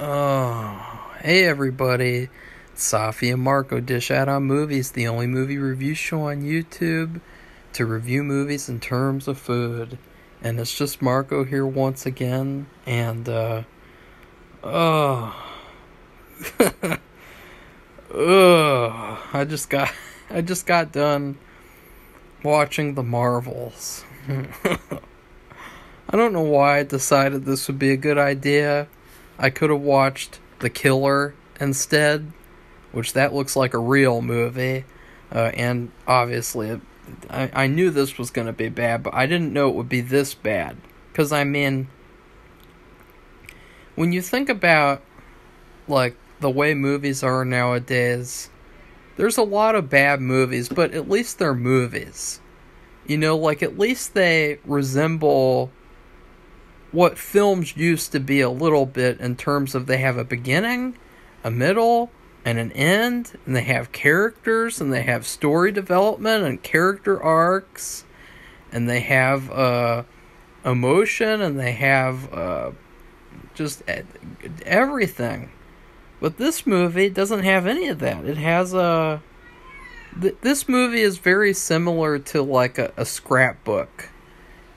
Oh, hey everybody. Safi and Marco dish out on movies, the only movie review show on YouTube to review movies in terms of food. And it's just Marco here once again, and oh, I just got done watching the Marvels. I don't know why I decided this would be a good idea. I could have watched The Killer instead, which that looks like a real movie, and obviously I knew this was going to be bad, but I didn't know it would be this bad. Because, I mean, when you think about, like, the way movies are nowadays, there's a lot of bad movies, but at least they're movies. You know, like, at least they resemble what films used to be a little bit in terms of they have a beginning, a middle, and an end, and they have characters, and they have story development and character arcs, and they have emotion, and they have just everything. But this movie doesn't have any of that. It has this movie is very similar to like a scrapbook.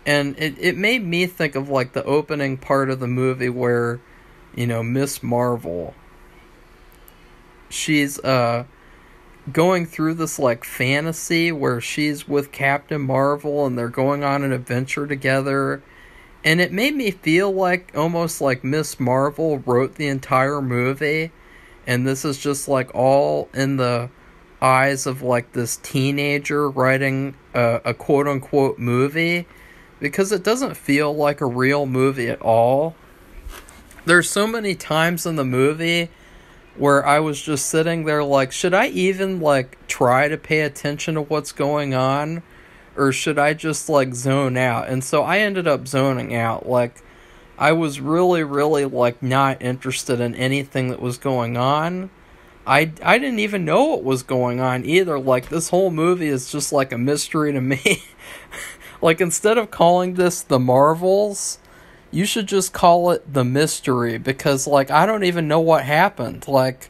And it made me think of like the opening part of the movie where, you know, Miss Marvel, she's going through this like fantasy where she's with Captain Marvel and they're going on an adventure together. And it made me feel like almost like Miss Marvel wrote the entire movie, and this is just like all in the eyes of like this teenager writing a quote unquote movie. Because it doesn't feel like a real movie at all. There's so many times in the movie where I was just sitting there like, should I even like try to pay attention to what's going on? Or should I just like zone out? And so I ended up zoning out. Like, I was really, really like not interested in anything that was going on. I didn't even know what was going on either. Like, this whole movie is just like a mystery to me. Like, instead of calling this The Marvels, you should just call it The Mystery, because, like, I don't even know what happened. Like,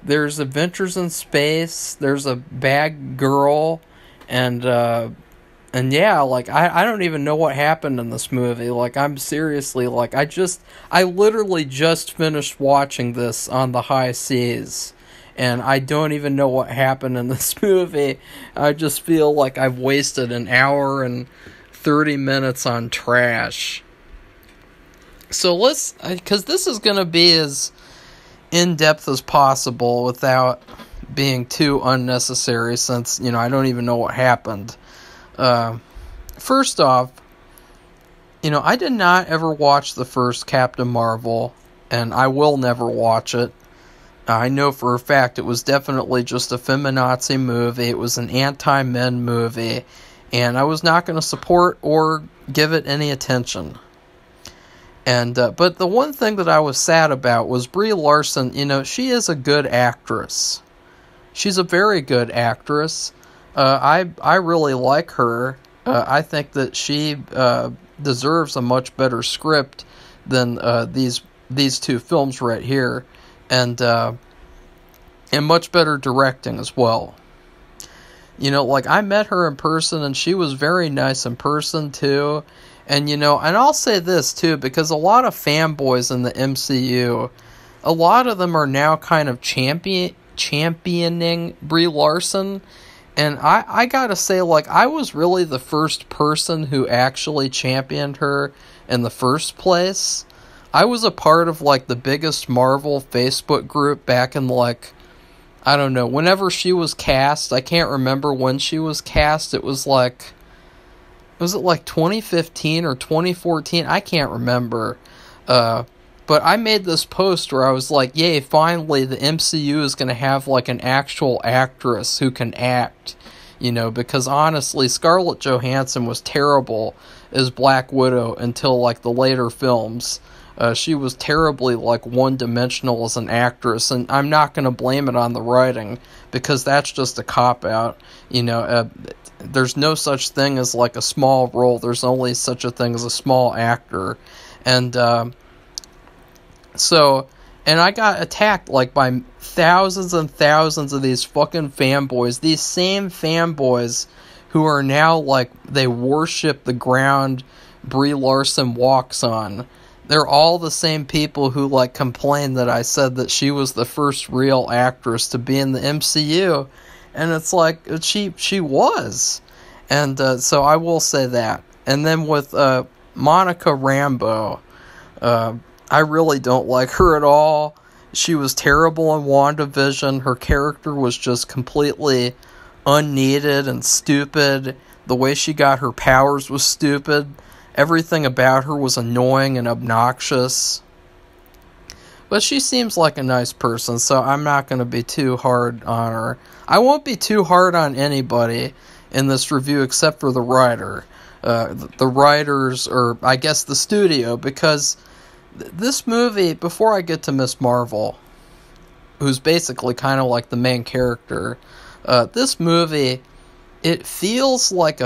there's adventures in space, there's a bad girl, and yeah, like, I don't even know what happened in this movie. Like, I'm seriously, like, I literally just finished watching this on the high seas. And I don't even know what happened in this movie. I just feel like I've wasted an hour and 30 minutes on trash. So because this is going to be as in-depth as possible without being too unnecessary, since, you know, I don't even know what happened. First off, you know, I did not ever watch the first Captain Marvel, and I will never watch it. I know for a fact it was definitely just a feminazi movie. It was an anti-men movie, and I was not going to support or give it any attention. And but the one thing that I was sad about was Brie Larson. You know, she is a good actress. She's a very good actress. I really like her. I think that she deserves a much better script than these two films right here. And much better directing as well. You know, like, I met her in person, and she was very nice in person, too. And, you know, and I'll say this, too, because a lot of fanboys in the MCU, a lot of them are now kind of championing Brie Larson. And I gotta say, like, I was really the first person who actually championed her in the first place. I was a part of, like, the biggest Marvel Facebook group back in, like, I don't know, whenever she was cast. I can't remember when she was cast. It was, like, was it, like, 2015 or 2014? I can't remember. But I made this post where I was like, yay, finally the MCU is going to have, like, an actual actress who can act. You know, because honestly, Scarlett Johansson was terrible as Black Widow until, like, the later films. She was terribly, like, one-dimensional as an actress, and I'm not going to blame it on the writing, because that's just a cop-out. You know, there's no such thing as, like, a small role. There's only such a thing as a small actor. And And I got attacked, like, by thousands and thousands of these fucking fanboys. These same fanboys who are now, like, they worship the ground Brie Larson walks on. They're all the same people who, like, complained that I said that she was the first real actress to be in the MCU. And it's like, she was. And so I will say that. And then with Monica Rambeau, I really don't like her at all. She was terrible in WandaVision. Her character was just completely unneeded and stupid. The way she got her powers was stupid. Everything about her was annoying and obnoxious. But she seems like a nice person, so I'm not going to be too hard on her. I won't be too hard on anybody in this review except for the writer. The writers, or I guess the studio, because this movie, before I get to Miss Marvel, who's basically kind of like the main character, this movie, it feels like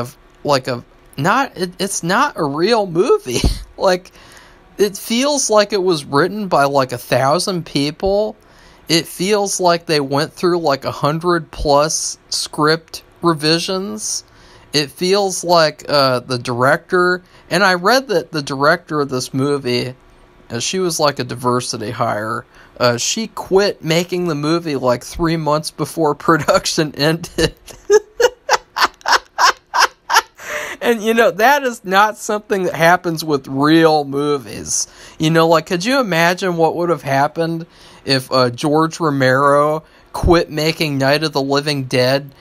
it's not a real movie. Like, it feels like it was written by like 1,000 people. It feels like they went through like 100+ script revisions. It feels like the director, and I read that the director of this movie, she was like a diversity hire. She quit making the movie like 3 months before production ended. And, you know, that is not something that happens with real movies. You know, like, could you imagine what would have happened if George Romero quit making Night of the Living Dead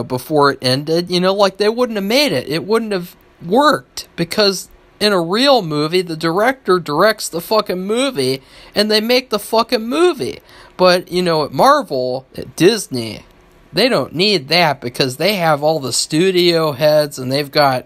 before it ended? You know, like, they wouldn't have made it. It wouldn't have worked. Because in a real movie, the director directs the fucking movie, and they make the fucking movie. But, you know, at Marvel, at Disney, they don't need that because they have all the studio heads, and they've got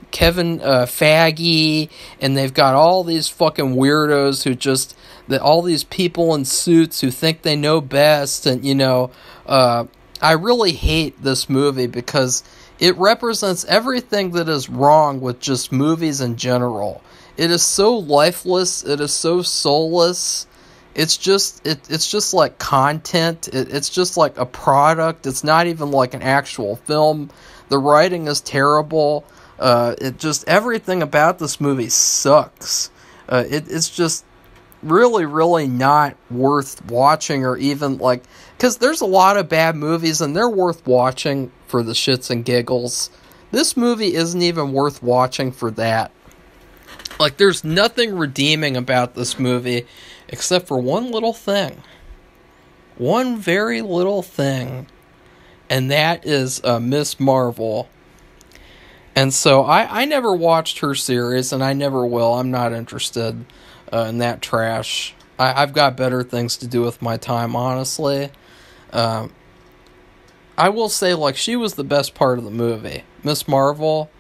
Kevin Feige, and they've got all these fucking weirdos who just, all these people in suits who think they know best. And, you know, I really hate this movie because it represents everything that is wrong with just movies in general. It is so lifeless. It is so soulless. It's just like content. It's just like a product. It's not even like an actual film. The writing is terrible. Everything about this movie sucks. It's just really, really not worth watching, or even like, because there's a lot of bad movies and they're worth watching for the shits and giggles. This movie isn't even worth watching for that. Like, there's nothing redeeming about this movie except for one little thing. One very little thing. And that is Miss Marvel. And so I never watched her series, and I never will. I'm not interested in that trash. I've got better things to do with my time, honestly. I will say, like, she was the best part of the movie. Miss Marvel,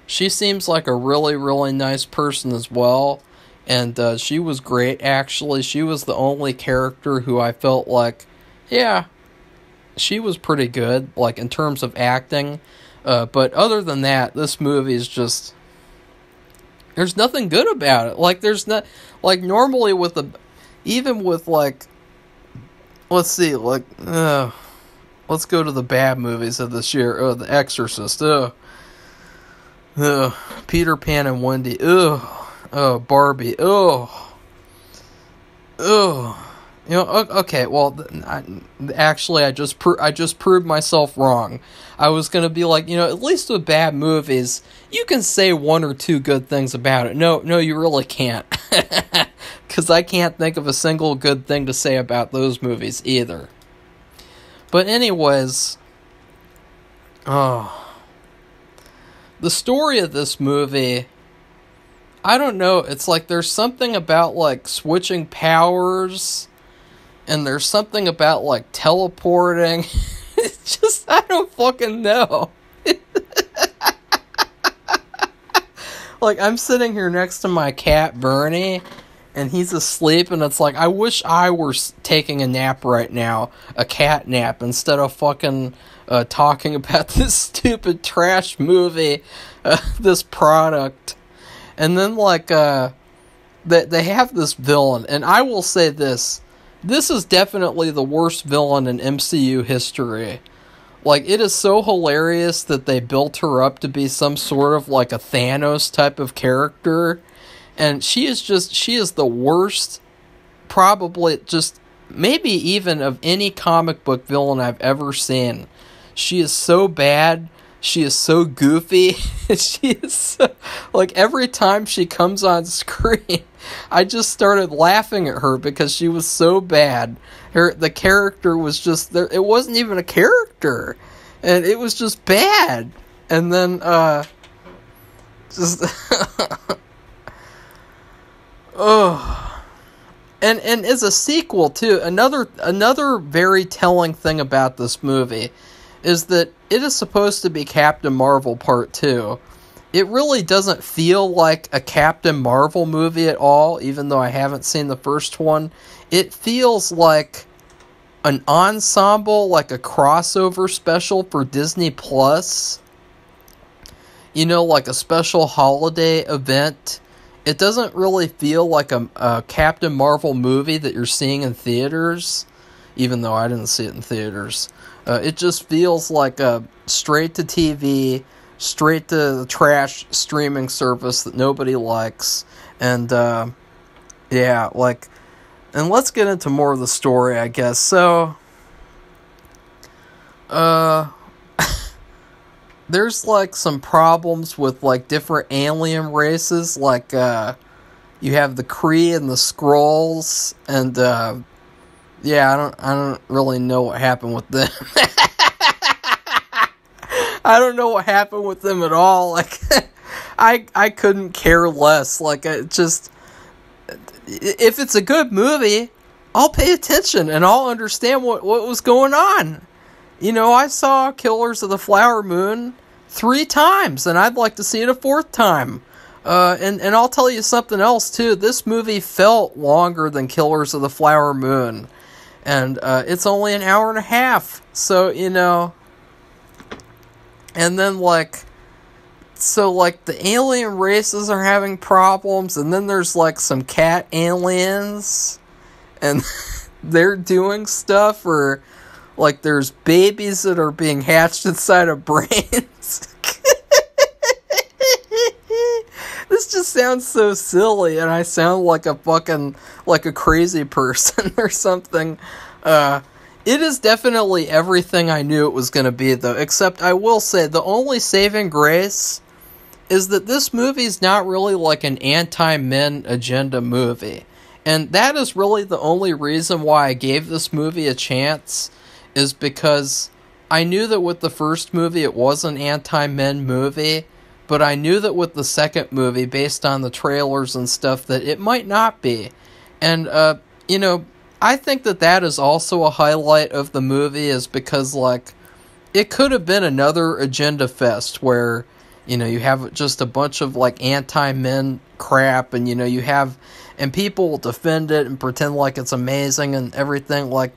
she seems like a really, really nice person as well. And she was great, actually. She was the only character who I felt like, yeah, she was pretty good, like, in terms of acting. But other than that, this movie is just, there's nothing good about it. Like, there's not, like, normally with even with, like, let's see, like, let's go to the bad movies of this year. Oh, The Exorcist. Peter Pan and Wendy. Oh, Barbie. Oh. You know, okay, well, actually, I just proved myself wrong. I was going to be like, you know, at least with bad movies, you can say one or two good things about it. No, you really can't. Because I can't think of a single good thing to say about those movies either. But anyways, the story of this movie, I don't know, it's like there's something about, like, switching powers, and there's something about, like, teleporting. It's just, I don't fucking know. Like, I'm sitting here next to my cat, Bernie, and he's asleep, and it's like, I wish I were taking a nap right now, a cat nap, instead of fucking talking about this stupid trash movie, this product. And then, like, they have this villain, and I will say this, this is definitely the worst villain in MCU history. Like, it is so hilarious that they built her up to be some sort of like a Thanos type of character. And she is the worst, probably just, maybe even of any comic book villain I've ever seen. She is so bad. She is so goofy. She is so, like, every time she comes on screen, I just started laughing at her because she was so bad. The character was just there. It wasn't even a character, and it was just bad. And then just oh, and as a sequel too, another very telling thing about this movie is that it is supposed to be Captain Marvel Part 2. It really doesn't feel like a Captain Marvel movie at all, even though I haven't seen the first one. It feels like an ensemble, like a crossover special for Disney Plus. You know, like a special holiday event. It doesn't really feel like a Captain Marvel movie that you're seeing in theaters, even though I didn't see it in theaters. It just feels like a straight-to-TV, straight-to-trash streaming service that nobody likes. And, yeah, like... And let's get into more of the story, I guess. So, there's, like, some problems with, like, different alien races. Like, you have the Kree and the Skrulls, and, yeah, I don't really know what happened with them. I don't know what happened with them at all. Like, I couldn't care less. Like, if it's a good movie, I'll pay attention and I'll understand what was going on. You know, I saw Killers of the Flower Moon 3 times, and I'd like to see it a 4th time. And I'll tell you something else, too. This movie felt longer than Killers of the Flower Moon. And it's only an hour and a half. So, you know... And then, like... So, like, the alien races are having problems, and then there's, like, some cat aliens, and they're doing stuff, or, like, there's babies that are being hatched inside of brains. This just sounds so silly, and I sound like a fucking, like a crazy person or something. It is definitely everything I knew it was going to be, though, except I will say the only saving grace is that this movie is not really like an anti-men agenda movie. And that is really the only reason why I gave this movie a chance, is because I knew that with the first movie it was an anti-men movie, but I knew that with the second movie, based on the trailers and stuff, that it might not be. And, you know, I think that is also a highlight of the movie, is because, like, it could have been another agenda fest where, you know, you have just a bunch of, like, anti-men crap, and, you know, and people will defend it and pretend like it's amazing and everything, like,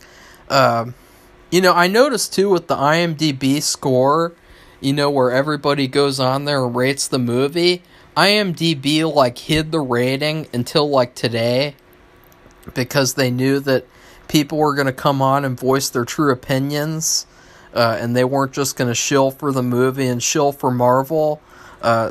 you know, I noticed, too, with the IMDb score, you know, where everybody goes on there and rates the movie, IMDb, like, hid the rating until, like, today, because they knew that people were going to come on and voice their true opinions, and they weren't just going to shill for the movie and shill for Marvel.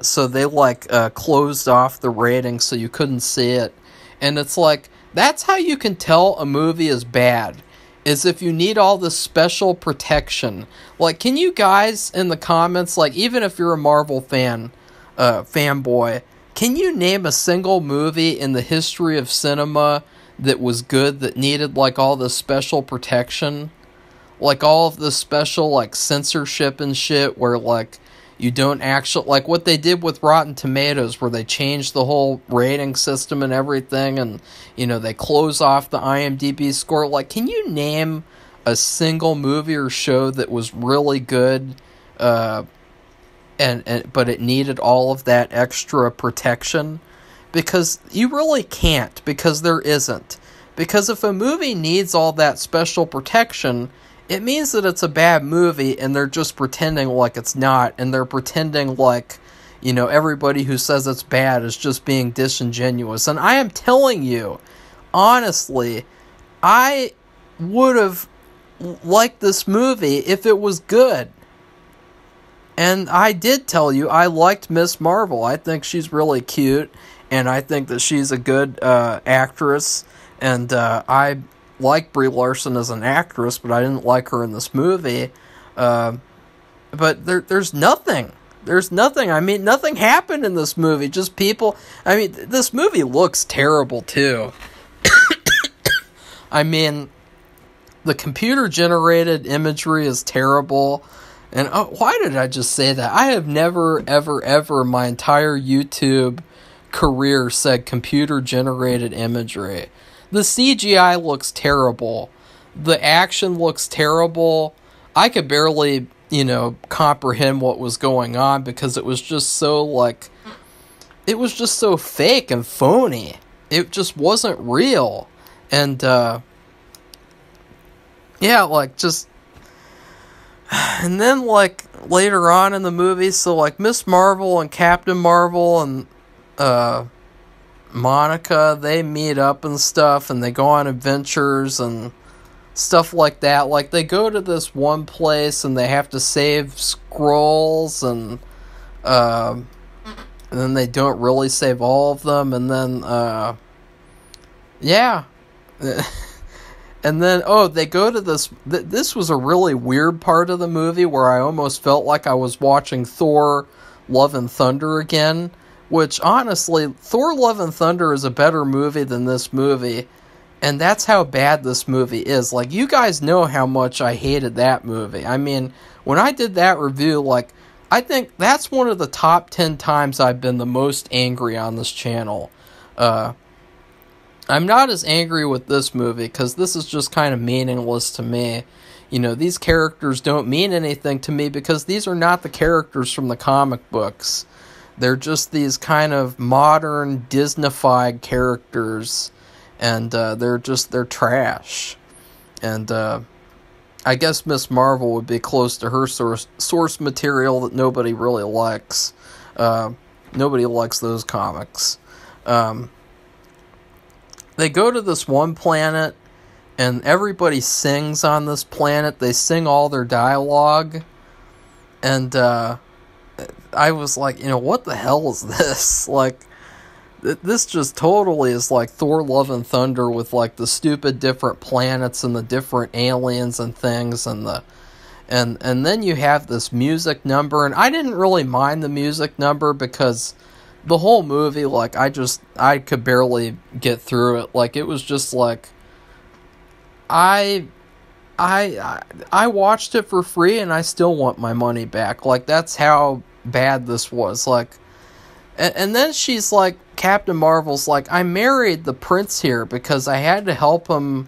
So they, like, closed off the rating so you couldn't see it. And it's like, that's how you can tell a movie is bad, is if you need all this special protection. Like, can you guys in the comments, like, even if you're a Marvel fanboy, can you name a single movie in the history of cinema that was good, that needed, like, all this special protection? Like, all of this special, like, censorship and shit, where, like, you don't actually... Like, what they did with Rotten Tomatoes, where they changed the whole rating system and everything, and, you know, they close off the IMDb score. Like, can you name a single movie or show that was really good, but it needed all of that extra protection? Because you really can't, because there isn't. Because if a movie needs all that special protection, it means that it's a bad movie, and they're just pretending like it's not, and they're pretending like, you know, everybody who says it's bad is just being disingenuous. And I am telling you, honestly, I would have liked this movie if it was good. And I did tell you, I liked Miss Marvel. I think she's really cute, and I think that she's a good actress. And I like Brie Larson as an actress, but I didn't like her in this movie. But there's nothing. There's nothing. I mean, nothing happened in this movie. Just people. I mean, this movie looks terrible, too. I mean, the computer-generated imagery is terrible. And why did I just say that? I have never, ever, ever in my entire YouTube career said computer-generated imagery. The CGI looks terrible. The action looks terrible. I could barely, comprehend what was going on because it was just so, it was just so fake and phony. It just wasn't real. And, and then, later on in the movie, so, Miss Marvel and Captain Marvel and, Monica, they meet up and stuff, and they go on adventures and stuff like that. They go to this one place, and they have to save scrolls, and then they don't really save all of them, and then, And then, they go to this... This was a really weird part of the movie where I almost felt like I was watching Thor Love and Thunder again. Which, honestly, Thor Love and Thunder is a better movie than this movie. And that's how bad this movie is. You guys know how much I hated that movie. I mean, when I did that review, I think that's one of the top 10 times I've been the most angry on this channel. I'm not as angry with this movie, because this is just kind of meaningless to me. These characters don't mean anything to me, because these are not the characters from the comic books. They're just these kind of modern, Disney-fied characters, and they're trash. And I guess Miss Marvel would be close to her source material that nobody really likes. Nobody likes those comics. They go to this one planet, and everybody sings on this planet. They sing all their dialogue. And I was like, what the hell is this? This just totally is like Thor Love and Thunder with the stupid different planets and the different aliens and things and then you have this music number, and I didn't really mind the music number because the whole movie, I could barely get through it. It was just I watched it for free and I still want my money back. That's how bad this was. And then she's Captain Marvel's I married the prince here because I had to help him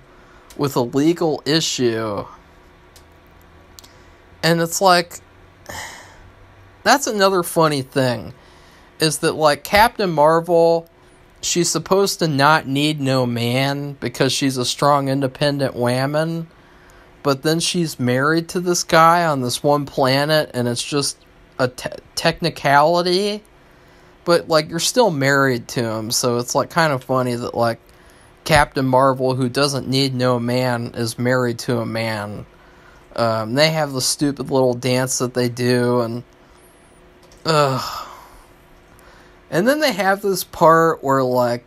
with a legal issue. And it's that's another funny thing, is that Captain Marvel, she's supposed to not need no man because she's a strong, independent woman. But then she's married to this guy on this one planet, and it's just a technicality. But, you're still married to him, so it's, kind of funny that, Captain Marvel, who doesn't need no man, is married to a man. They have the stupid little dance that they do, and... Ugh. And then they have this part where, oh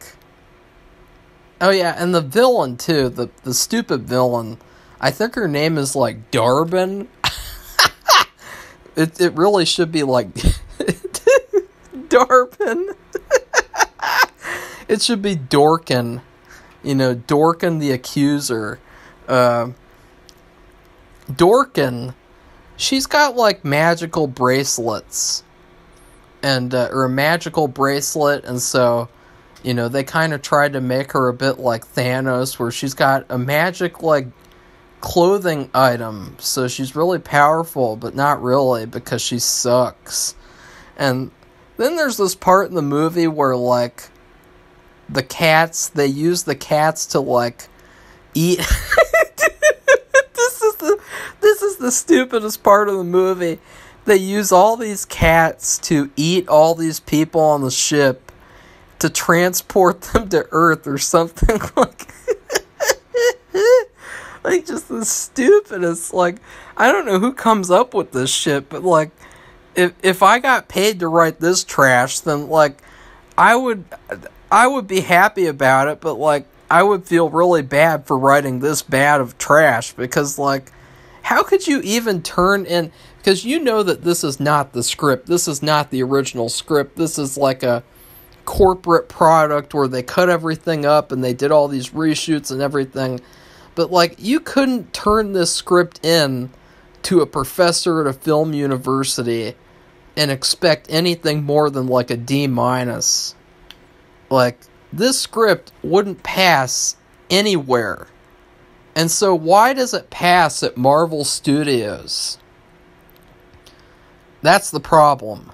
yeah, and the villain, too, the stupid villain, I think her name is, Darbin. It really should be, Darbin. It should be Dorkin. Dorkin the Accuser. Dorkin, she's got, magical bracelets. Or a magical bracelet, and so, they kind of tried to make her a bit like Thanos, where she's got a magic, clothing item, so she's really powerful, but not really, because she sucks. And then there's this part in the movie where, the cats, they use the cats to, eat... This is the stupidest part of the movie. They use all these cats to eat all these people on the ship to transport them to Earth or something Like, just the stupidest, like, I don't know who comes up with this shit, but, like, if I got paid to write this trash, then, like, I would be happy about it, but, like, I would feel really bad for writing this bad of trash, because, like, how could you even turn in, because you know that this is not the script, this is not the original script, this is like a corporate product where they cut everything up and they did all these reshoots and everything, but, like, you couldn't turn this script in to a professor at a film university and expect anything more than, like, a D-. Like, this script wouldn't pass anywhere. And so why does it pass at Marvel Studios? That's the problem.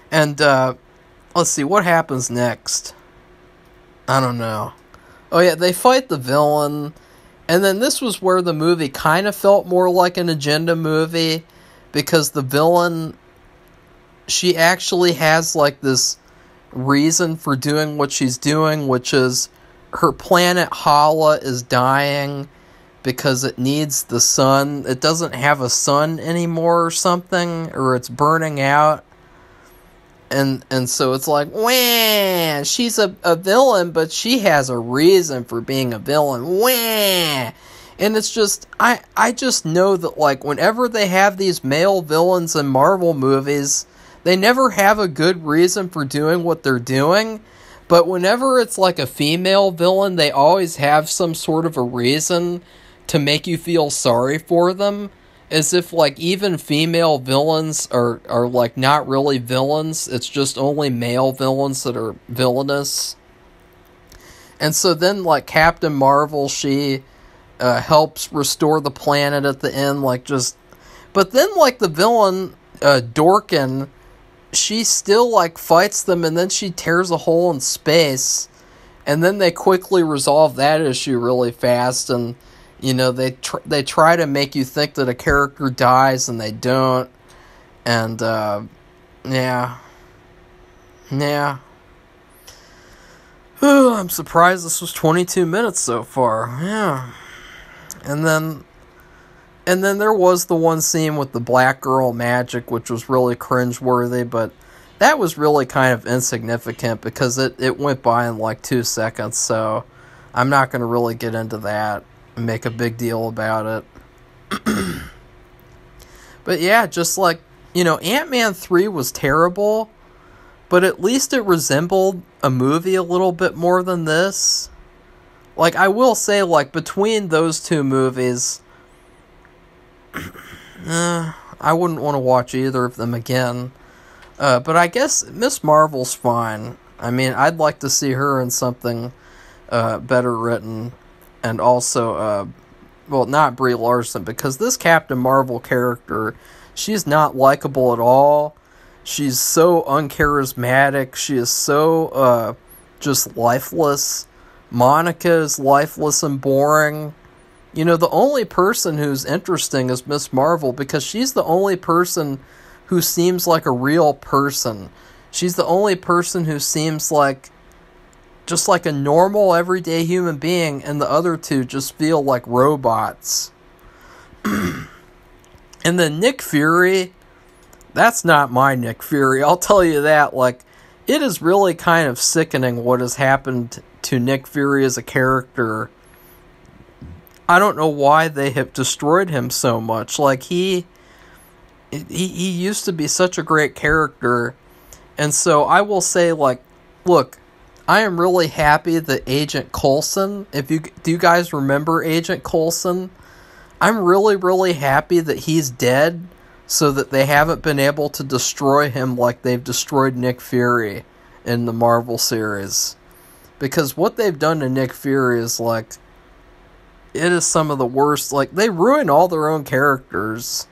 And, let's see, what happens next? I don't know. Oh yeah, they fight the villain. And then this was where the movie kind of felt more like an agenda movie. Because the villain, she actually has, like, this reason for doing what she's doing, which is her planet Hala is dying because it needs the sun. It doesn't have a sun anymore or something, or it's burning out. And so it's like, wah, she's a villain, but she has a reason for being a villain. Wah. And it's just, I just know that, like, whenever they have these male villains in Marvel movies, they never have a good reason for doing what they're doing. But whenever it's, like, a female villain, they always have some sort of a reason to make you feel sorry for them. As if, like, even female villains are like, not really villains. It's just only male villains that are villainous. And so then, like, Captain Marvel, she helps restore the planet at the end, like, just... But then, like, the villain, Dorkin, she still, like, fights them, and then she tears a hole in space. And then they quickly resolve that issue really fast, and... You know, they try to make you think that a character dies, and they don't. And, yeah. Yeah. Ooh, I'm surprised this was 22 minutes so far. Yeah. And then there was the one scene with the black girl magic, which was really cringeworthy, but that was really kind of insignificant because it went by in like 2 seconds, so I'm not going to really get into that. Make a big deal about it. But yeah, just like, you know, Ant-Man 3 was terrible, but at least it resembled a movie a little bit more than this. Like, I will say, like, between those two movies, I wouldn't want to watch either of them again. But I guess Miss Marvel's fine. I mean, I'd like to see her in something better written. And also, well, not Brie Larson, because this Captain Marvel character, she's not likable at all. She's so uncharismatic. She is so, just lifeless. Monica is lifeless and boring. You know, the only person who's interesting is Miss Marvel, because she's the only person who seems like a real person. She's the only person who seems like just like a normal, everyday human being, and the other two just feel like robots. And then Nick Fury, that's not my Nick Fury, I'll tell you that. Like, it is really kind of sickening what has happened to Nick Fury as a character. I don't know why they have destroyed him so much. Like, he used to be such a great character, and so I will say, like, look, I am really happy that Agent Coulson, do you guys remember Agent Coulson? I'm really, really happy that he's dead, so that they haven't been able to destroy him like they've destroyed Nick Fury in the Marvel series. Because what they've done to Nick Fury is, like, it is some of the worst. Like, they ruin all their own characters.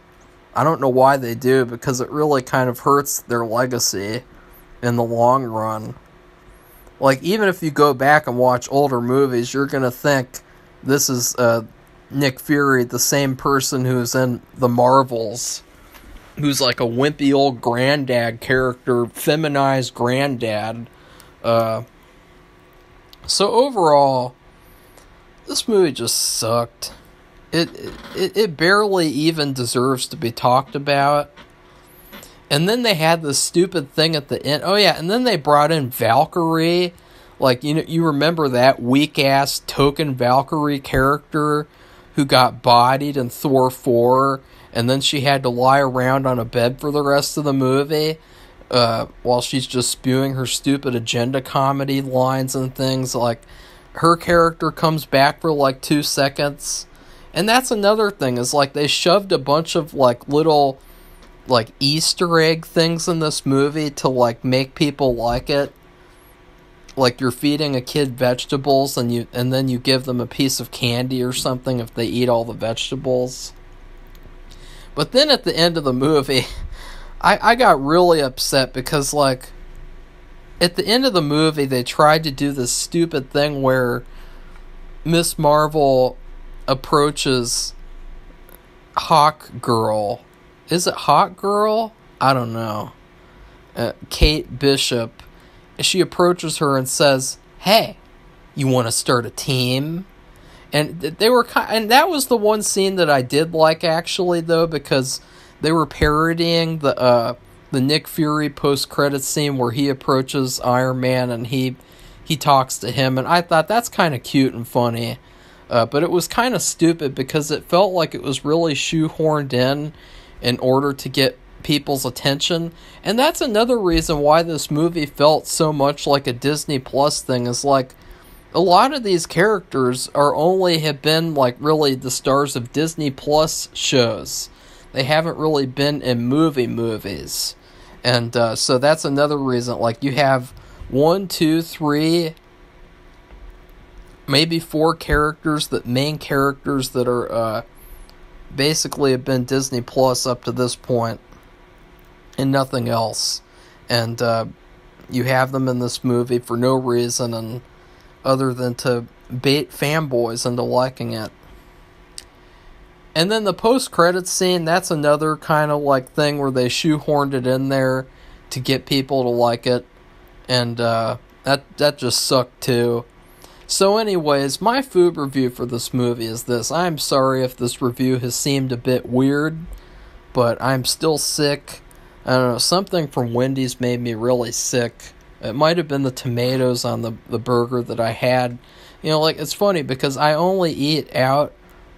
I don't know why they do, because it really kind of hurts their legacy in the long run. Like, even if you go back and watch older movies, you're going to think this is Nick Fury, the same person who's in the Marvels, who's like a wimpy old granddad character, feminized granddad. So overall, This movie just sucked. It barely even deserves to be talked about. And then they had this stupid thing at the end. Oh yeah, and then they brought in Valkyrie. Like, you remember that weak-ass token Valkyrie character who got bodied in Thor 4, and then she had to lie around on a bed for the rest of the movie while she's just spewing her stupid agenda comedy lines and things. Like, her character comes back for like 2 seconds. And that's another thing, is like they shoved a bunch of like little like Easter egg things in this movie to like make people like it. Like, you're feeding a kid vegetables and then you give them a piece of candy or something if they eat all the vegetables. But then at the end of the movie, I got really upset because, like, at the end of the movie, they tried to do this stupid thing where Miss Marvel approaches Hawk Girl. Is it Hawk Girl? I don't know. Kate Bishop. She approaches her and says, "Hey, you want to start a team?" And and that was the one scene that I did like, actually, though, because they were parodying the Nick Fury post-credits scene where he approaches Iron Man and he talks to him, and I thought that's kind of cute and funny. But it was kind of stupid because it felt like it was really shoehorned in order to get people's attention. And that's another reason why this movie felt so much like a Disney Plus thing, is like a lot of these characters have been like really the stars of Disney Plus shows. They haven't really been in movies. And so that's another reason. Like, you have 1, 2, 3, maybe 4 main characters that are basically have been Disney Plus up to this point, and nothing else. And you have them in this movie for no reason and other than to bait fanboys into liking it. And then the post-credits scene, that's another kind of like thing where they shoehorned it in there to get people to like it. And that just sucked too. So anyways, my food review for this movie is this. I'm sorry if this review has seemed a bit weird, but I'm still sick. I don't know, something from Wendy's made me really sick. It might have been the tomatoes on the burger that I had. You know, like, it's funny because I only eat out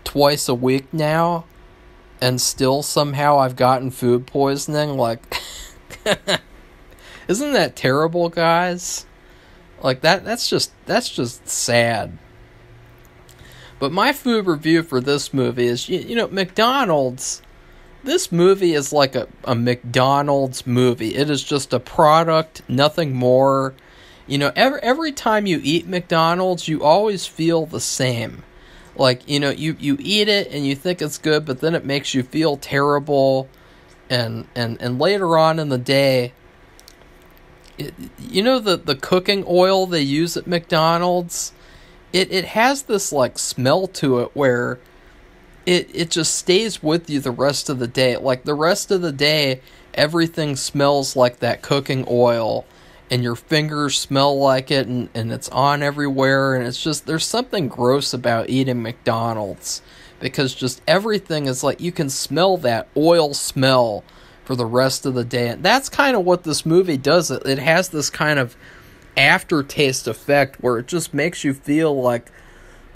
twice a week now, and still somehow I've gotten food poisoning. Like, isn't that terrible, guys? Like, that's just sad. But my food review for this movie is, you know, McDonald's. This movie is like a McDonald's movie. It is just a product, nothing more. You know, every time you eat McDonald's, you always feel the same. Like, you know, you eat it and you think it's good, but then it makes you feel terrible. And later on in the day, you know the cooking oil they use at McDonald's? It has this, like, smell to it where it just stays with you the rest of the day. Like, the rest of the day, everything smells like that cooking oil, and your fingers smell like it, and it's on everywhere, and it's just, there's something gross about eating McDonald's, because just everything is like, you can smell that oil smell for the rest of the day. And that's kind of what this movie does. It has this kind of aftertaste effect where it just makes you feel like,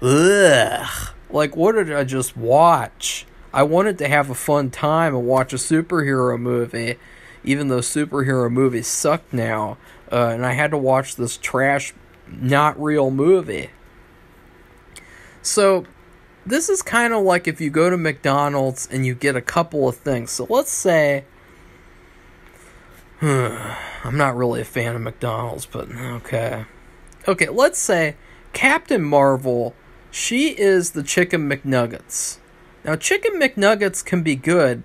ugh. Like, what did I just watch? I wanted to have a fun time and watch a superhero movie, even though superhero movies suck now. And I had to watch this trash, not real movie. So, this is kind of like if you go to McDonald's and you get a couple of things. So, let's say, I'm not really a fan of McDonald's, but okay. Okay, let's say Captain Marvel, she is the Chicken McNuggets. Now, Chicken McNuggets can be good.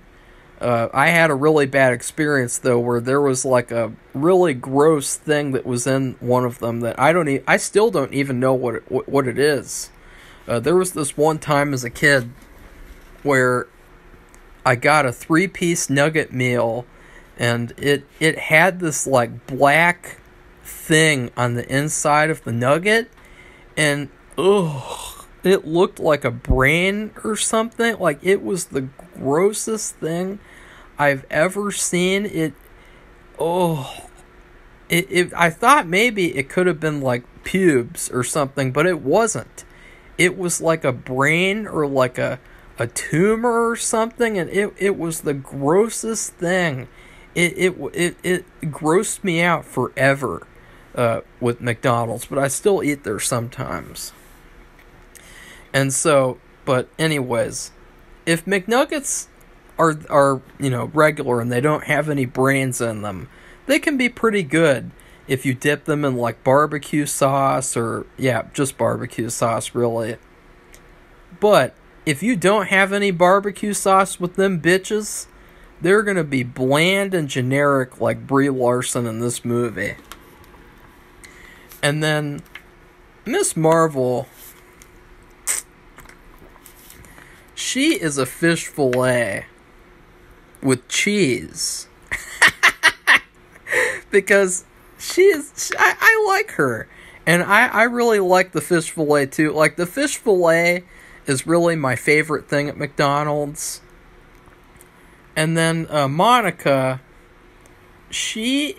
I had a really bad experience, though, where there was like a really gross thing that was in one of them that I still don't even know what it is. There was this one time as a kid where I got a 3-piece nugget meal, and it had this like black thing on the inside of the nugget, and ugh, it looked like a brain or something. Like, it was the grossest thing I've ever seen. I thought maybe it could have been like pubes or something, but it wasn't. It was like a brain or like a tumor or something, and it was the grossest thing. It grossed me out forever with McDonald's, but I still eat there sometimes. And so, but anyways, if McNuggets are regular and they don't have any brains in them, they can be pretty good if you dip them in like barbecue sauce or just barbecue sauce really. But if you don't have any barbecue sauce with them bitches, they're gonna be bland and generic like Brie Larson in this movie. And then Miss Marvel, she is a fish fillet with cheese. Because I like her. And I really like the fish fillet too. Like, the fish fillet is really my favorite thing at McDonald's. And then Monica, she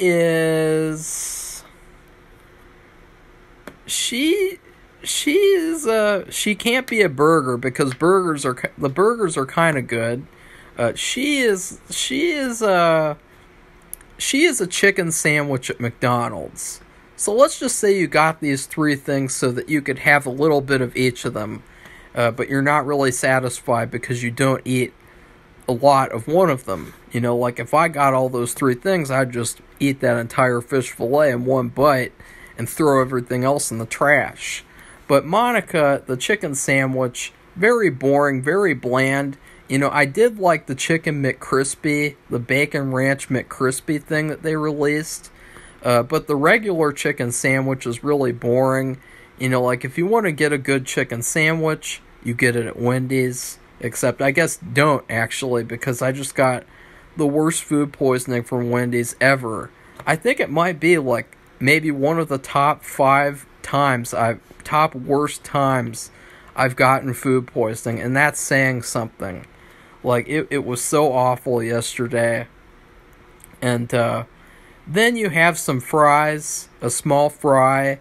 can't be a burger because the burgers are kind of good. She is a chicken sandwich at McDonald's. So let's just say you got these three things so that you could have a little bit of each of them, but you're not really satisfied because you don't eat a lot of one of them. Like if I got all those three things, I'd just eat that entire fish fillet in one bite and throw everything else in the trash. But Monica, the chicken sandwich, very boring, very bland. I did like the chicken McCrispy, the bacon ranch McCrispy thing that they released. But the regular chicken sandwich is really boring. Like if you want to get a good chicken sandwich, you get it at Wendy's. Except I guess don't actually, because I just got the worst food poisoning from Wendy's ever. I think it might be like maybe one of the top worst times I've gotten food poisoning, and that's saying something. Like, it was so awful yesterday. And then you have some fries, a small fry,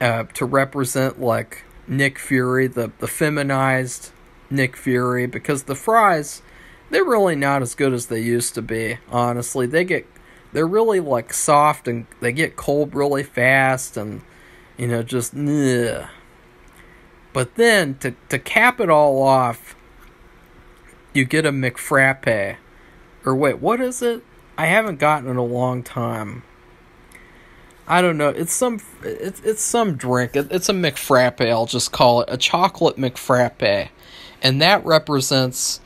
to represent, like, Nick Fury, the feminized Nick Fury, because the fries, they're really not as good as they used to be, honestly. They're really, like, soft, and they get cold really fast, and, just, ugh. But then, to cap it all off, you get a McFrappe. Or wait, what is it? I haven't gotten it in a long time. I don't know. It's some drink. It's a McFrappe, I'll just call it. A chocolate McFrappe. And that represents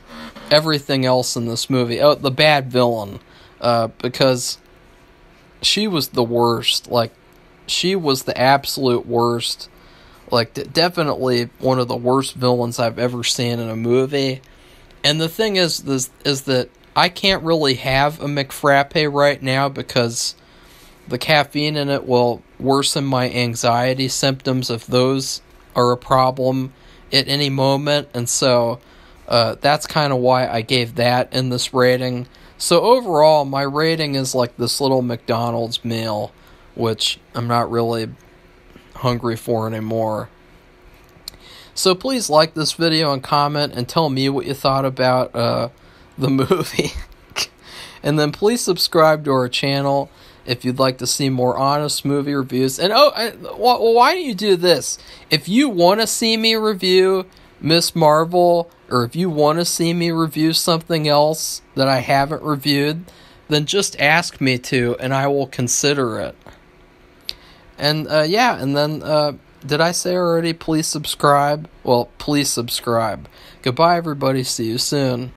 everything else in this movie. Oh, the bad villain. Because she was the worst. Like, she was the absolute worst. Like, definitely one of the worst villains I've ever seen in a movie. And the thing is that I can't really have a McFrappe right now because the caffeine in it will worsen my anxiety symptoms if those are a problem at any moment. And so that's kind of why I gave that in this rating. So overall, my rating is like this little McDonald's meal, which I'm not really hungry for anymore. So please like this video and comment and tell me what you thought about the movie. And then please subscribe to our channel if you'd like to see more honest movie reviews. And why don't you do this? If you want to see me review Miss Marvel, or if you want to see me review something else that I haven't reviewed, then just ask me to, and I will consider it. And and then did I say already, please subscribe? Well, please subscribe. Goodbye, everybody. See you soon.